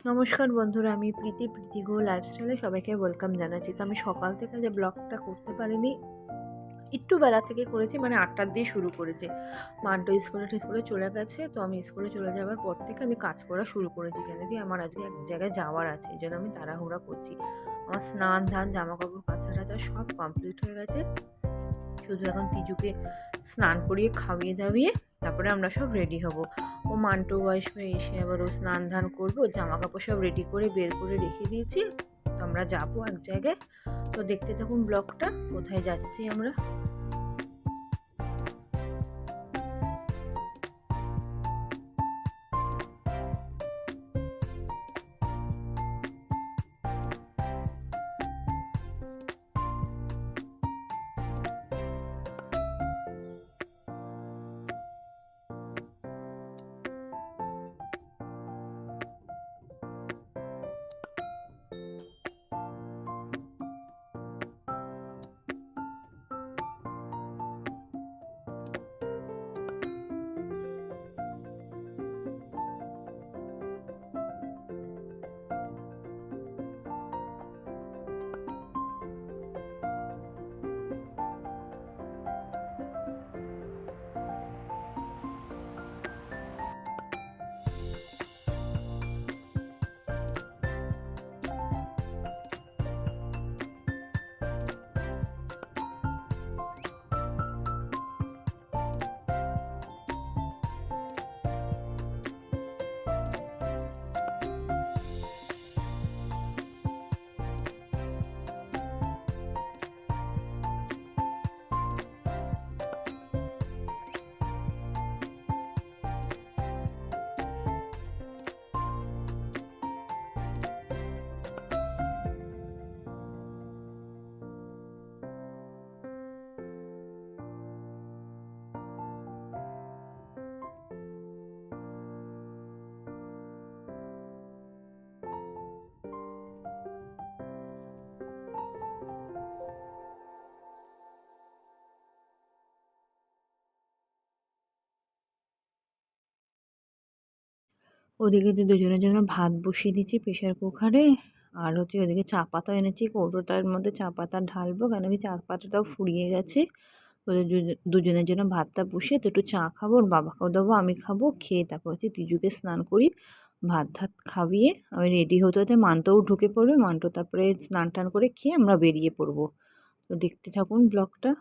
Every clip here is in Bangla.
নমস্কার বন্ধুরা, আমি প্রীতি গো লাইফস্টাইলে সবাইকে ওয়েলকাম জানাচ্ছি। তো আমি সকাল থেকে যে ব্লগটা করতে পারিনি, একটু বেলা থেকে করেছি, মানে 8টার দিয়ে শুরু করেছি। মান্টো স্কুলে চলে গেছে, তো আমি স্কুলে চলে যাওয়ার পর থেকে আমি কাজ করা শুরু করেছি, কেন কি আমার আজকে এক জায়গায় যাওয়ার আছে, এই জন্য আমি তাড়াহুড়া করছি। আমার স্নান ধান জামা কাপড় কাচা টাচা সব কমপ্লিট হয়ে গেছে, শুধু এখন তিজুকে স্নান করিয়ে খাইয়ে দাইয়ে তারপরে আমরা সব রেডি হব। ও মান্টু আসবে, এসে আবার ও স্নান ধান করবো, জামা কাপড় সব রেডি করে বের করে রেখে দিয়েছি। তো আমরা যাবো এক জায়গায়, তো দেখতে থাকুন ব্লগটা, কোথায় যাচ্ছি আমরা। ওদিকে তো দুজনের জন্য ভাত বসিয়ে দিচ্ছি প্রেশার কুকারে, আর হচ্ছে ওদিকে চা পাতা এনেছি, কৌটোটার মধ্যে চা পাতা ঢালবো, কেন কি চা পাতাটাও ফুরিয়ে গেছে। ওদের দুজনের জন্য ভাতটা বসিয়ে তো একটু চা খাবো, ওর বাবাকেও দেবো, আমি খাবো, খেয়ে তারপর হচ্ছে তিজুকে স্নান করি, ভাত ধাত খাইয়ে আমি রেডি হতে হতে মান্টোও ঢুকে পড়বে, মান্টো তারপরে স্নান টান করে খেয়ে আমরা বেরিয়ে পড়বো। তো দেখতে থাকুন ব্লগটা।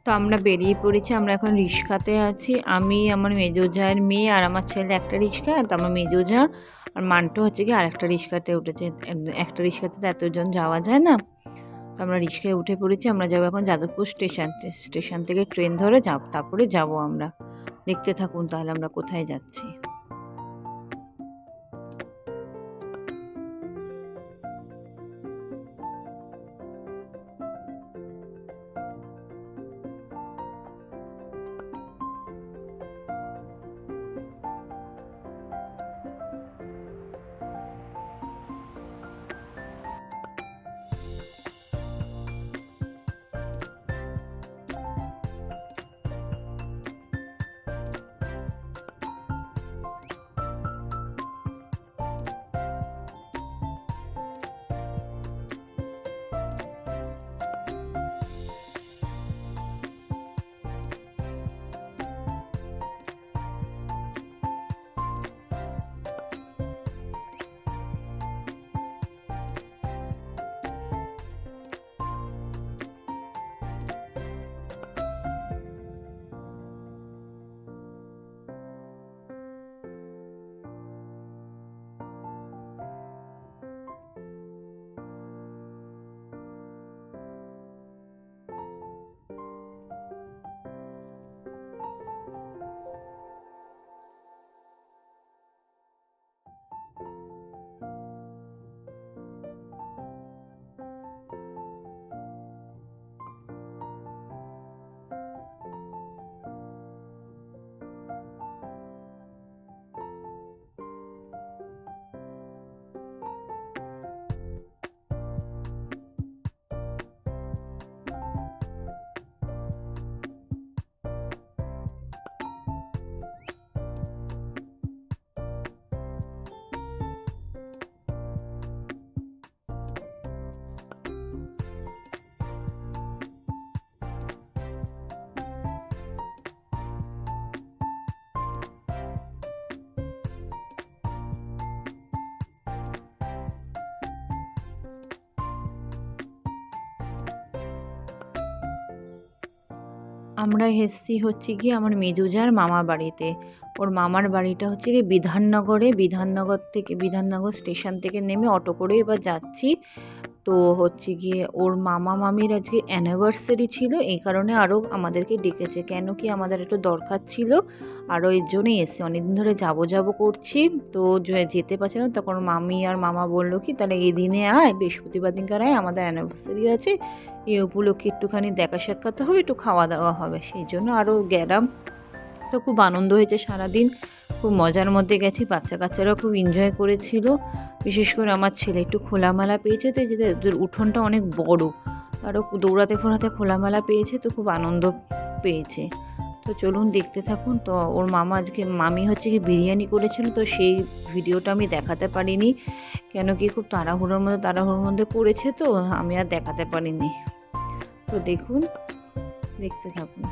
তো আমরা বেরিয়ে পড়েছি, আমরা এখন রিক্সাতে আছি, আমি, আমার মেজো জায়ের মেয়ে আর আমার ছেলে একটা রিক্সা, আর আমার মেজো জা আর মান্টু হচ্ছে কি আর একটা রিক্সাতে উঠেছে। একটা রিক্সাতে তো এতজন যাওয়া যায় না, তো আমরা রিক্সায় উঠে পড়েছি। আমরা যাবো এখন যাদবপুর স্টেশন থেকে ট্রেন ধরে তারপরে যাব আমরা। দেখতে থাকুন তাহলে আমরা কোথায় যাচ্ছি। আমরা এসেছি হচ্ছে গিয়ে আমার মেজুজার মামার বাড়িতে। ওর মামার বাড়িটা হচ্ছে গিয়ে বিধাননগরে। বিধাননগর স্টেশন থেকে নেমে অটো করে এবার যাচ্ছি। তো হচ্ছে গিয়ে ওর মামা মামির আজকে অ্যানিভার্সারি ছিল, এই কারণে আরও আমাদেরকে ডেকেছে। কেন কি আমাদের একটু দরকার ছিল, আরও এর জন্যই এসে অনেকদিন ধরে যাবো করছি, তো যেতে পারছি না। তখন মামি আর মামা বললো কি তাহলে এই দিনে আয়, বৃহস্পতিবার দিনকার আয়, আমাদের অ্যানিভার্সারি আছে, এই উপলক্ষে একটুখানি দেখা সাক্ষাৎ হবে, একটু খাওয়া দাওয়া হবে, সেই জন্য আরও গেলাম। তো খুব আনন্দ হয়েছে সারাদিন, খুব মজার মধ্যে গেছি। বাচ্চা কাচ্চারাও খুব এনজয় করেছিল, বিশেষ করে আমার ছেলে একটু খোলামেলা পেয়েছে, তো যে ওদের উঠোনটা অনেক বড়, আরও দৌড়াতে ফোড়াতে খোলামেলা পেয়েছে, তো খুব আনন্দ পেয়েছে। তো চলুন দেখতে থাকুন। তো ওর মামি হচ্ছে কি বিরিয়ানি করেছিল, তো সেই ভিডিওটা আমি দেখাতে পারিনি, কেন কি খুব তাড়াহুড়োর মধ্যে করেছে, তো আমি আর দেখাতে পারিনি। তো দেখুন, দেখতে থাকুন।